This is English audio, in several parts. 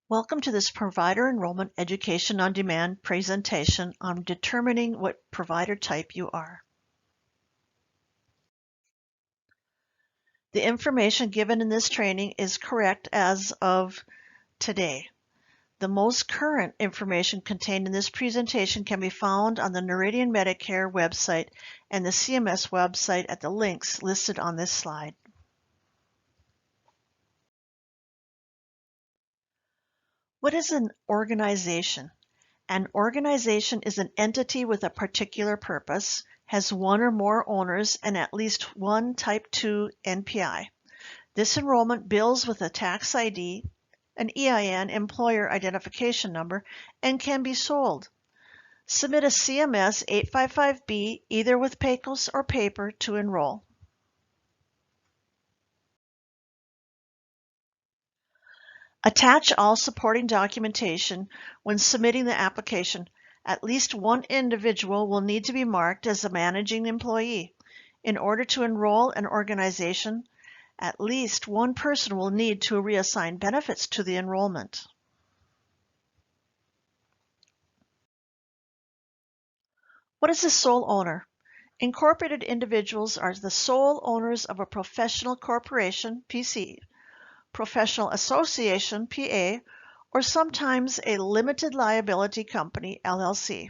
Welcome to this Provider Enrollment Education on Demand presentation on determining what provider type you are. The information given in this training is correct as of today. The most current information contained in this presentation can be found on the Noridian Medicare website and the CMS website at the links listed on this slide. What is an organization? An organization is an entity with a particular purpose, has one or more owners, and at least one Type 2 NPI. This enrollment bills with a tax ID, an EIN, employer identification number, and can be sold. Submit a CMS 855B either with PECOS or paper to enroll. Attach all supporting documentation when submitting the application. At least one individual will need to be marked as a managing employee. In order to enroll an organization, at least one person will need to reassign benefits to the enrollment. What is a sole owner? Incorporated individuals are the sole owners of a professional corporation, PC, professional association, PA, or sometimes a limited liability company, LLC.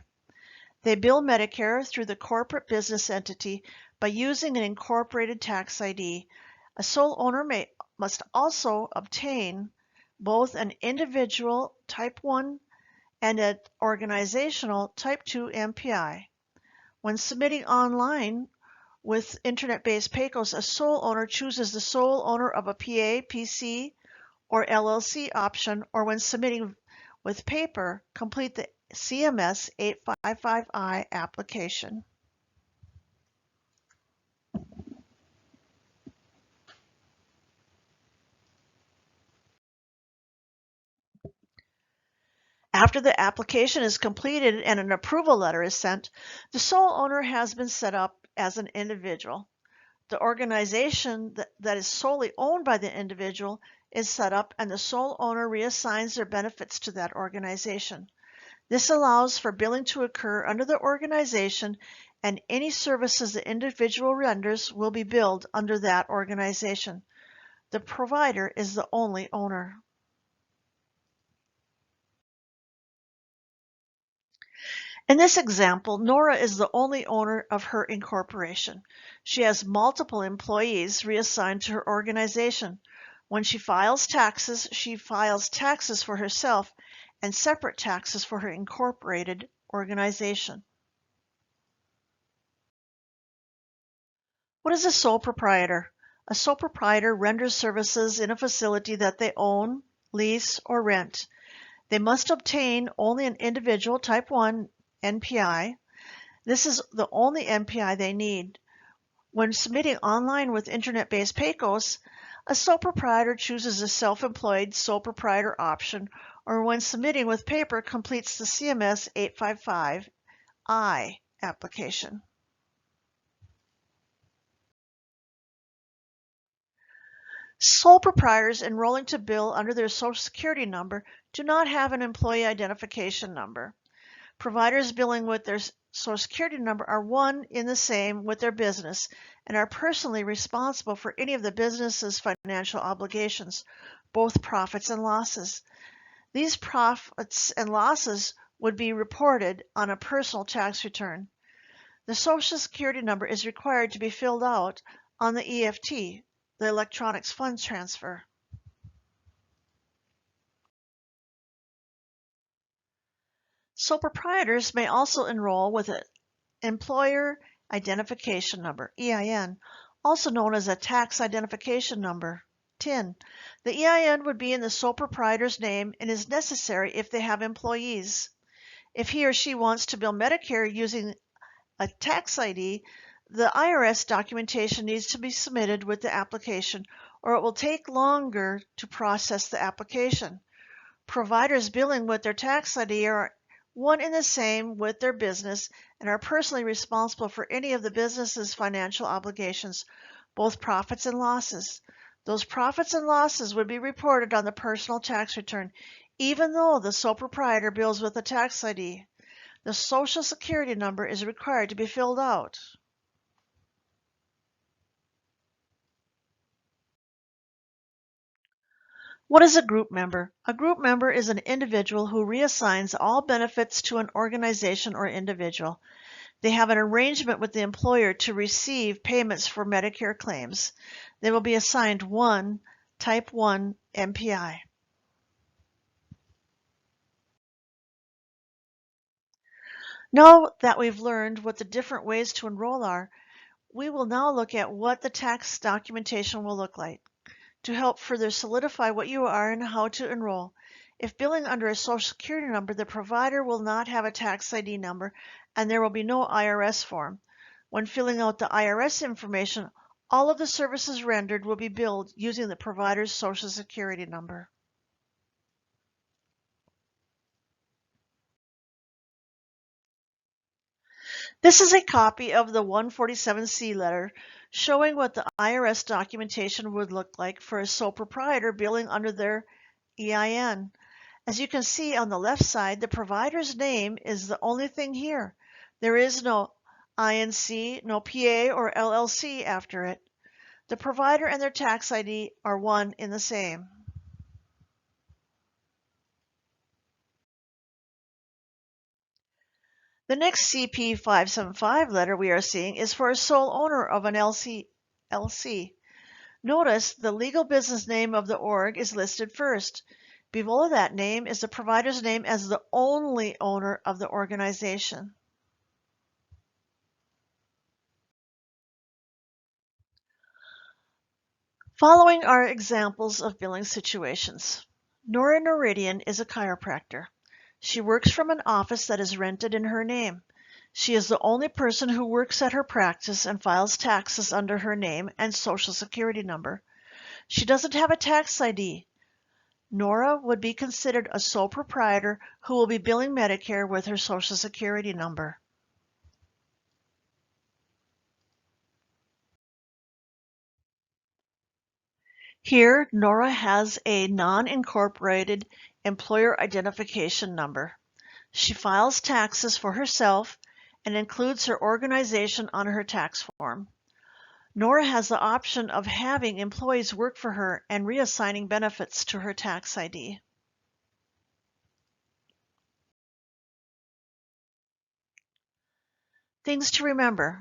They bill Medicare through the corporate business entity by using an incorporated tax ID. A sole owner must also obtain both an individual Type 1 and an organizational Type 2 MPI. When submitting online with internet-based PECOS, a sole owner chooses the sole owner of a PA, PC, or LLC option, or when submitting with paper, complete the CMS 855I application. After the application is completed and an approval letter is sent, the sole owner has been set up as an individual. The organization that is solely owned by the individual is set up, and the sole owner reassigns their benefits to that organization. This allows for billing to occur under the organization, and any services the individual renders will be billed under that organization. The provider is the only owner. In this example, Nora is the only owner of her incorporation. She has multiple employees reassigned to her organization. When she files taxes for herself and separate taxes for her incorporated organization. What is a sole proprietor? A sole proprietor renders services in a facility that they own, lease, or rent. They must obtain only an individual Type 1 NPI. This is the only NPI they need. When submitting online with internet-based PECOS, a sole proprietor chooses a self-employed sole proprietor option, or when submitting with paper, completes the CMS 855I application. Sole proprietors enrolling to bill under their Social Security number do not have an employee identification number. Providers billing with their Social Security number are one in the same with their business and are personally responsible for any of the business's financial obligations, both profits and losses. These profits and losses would be reported on a personal tax return. The Social Security number is required to be filled out on the EFT, the electronic funds transfer. Sole proprietors may also enroll with an employer identification number, EIN, also known as a tax identification number, TIN. The EIN would be in the sole proprietor's name and is necessary if they have employees. If he or she wants to bill Medicare using a tax ID, the IRS documentation needs to be submitted with the application, or it will take longer to process the application. Providers billing with their tax ID are one in the same with their business and are personally responsible for any of the business's financial obligations, both profits and losses. Those profits and losses would be reported on the personal tax return, Even though the sole proprietor bills with a tax ID, the Social Security number is required to be filled out. What is a group member? A group member is an individual who reassigns all benefits to an organization or individual. They have an arrangement with the employer to receive payments for Medicare claims. They will be assigned one Type 1 MPI. Now that we've learned what the different ways to enroll are, we will now look at what the tax documentation will look like to help further solidify what you are and how to enroll. If billing under a Social Security number, the provider will not have a tax ID number and there will be no IRS form. When filling out the IRS information, all of the services rendered will be billed using the provider's Social Security number. This is a copy of the 147C letter showing what the IRS documentation would look like for a sole proprietor billing under their EIN. As you can see on the left side, the provider's name is the only thing here. There is no INC, no PA or LLC after it. The provider and their tax ID are one in the same. The next CP 575 letter we are seeing is for a sole owner of an LC. Notice the legal business name of the org is listed first. Below that name is the provider's name as the only owner of the organization. Following are examples of billing situations. Nora Noridian is a chiropractor. She works from an office that is rented in her name. She is the only person who works at her practice and files taxes under her name and Social Security number. She doesn't have a tax ID. Nora would be considered a sole proprietor who will be billing Medicare with her Social Security number. Here, Nora has a non-incorporated employer identification number. She files taxes for herself and includes her organization on her tax form. Nora has the option of having employees work for her and reassigning benefits to her tax ID. Things to remember.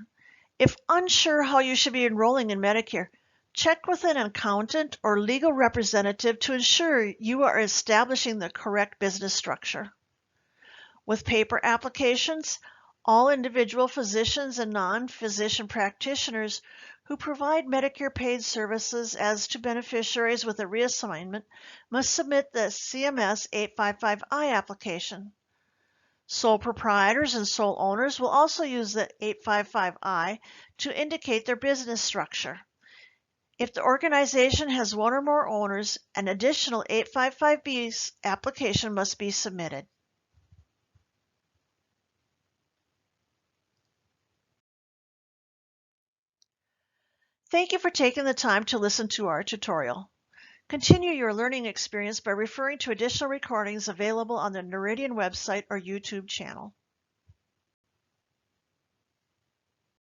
If unsure how you should be enrolling in Medicare, check with an accountant or legal representative to ensure you are establishing the correct business structure. With paper applications, all individual physicians and non-physician practitioners who provide Medicare paid services as to beneficiaries with a reassignment must submit the CMS 855I application. Sole proprietors and sole owners will also use the 855I to indicate their business structure. If the organization has one or more owners, an additional 855B application must be submitted. Thank you for taking the time to listen to our tutorial. Continue your learning experience by referring to additional recordings available on the Noridian website or YouTube channel.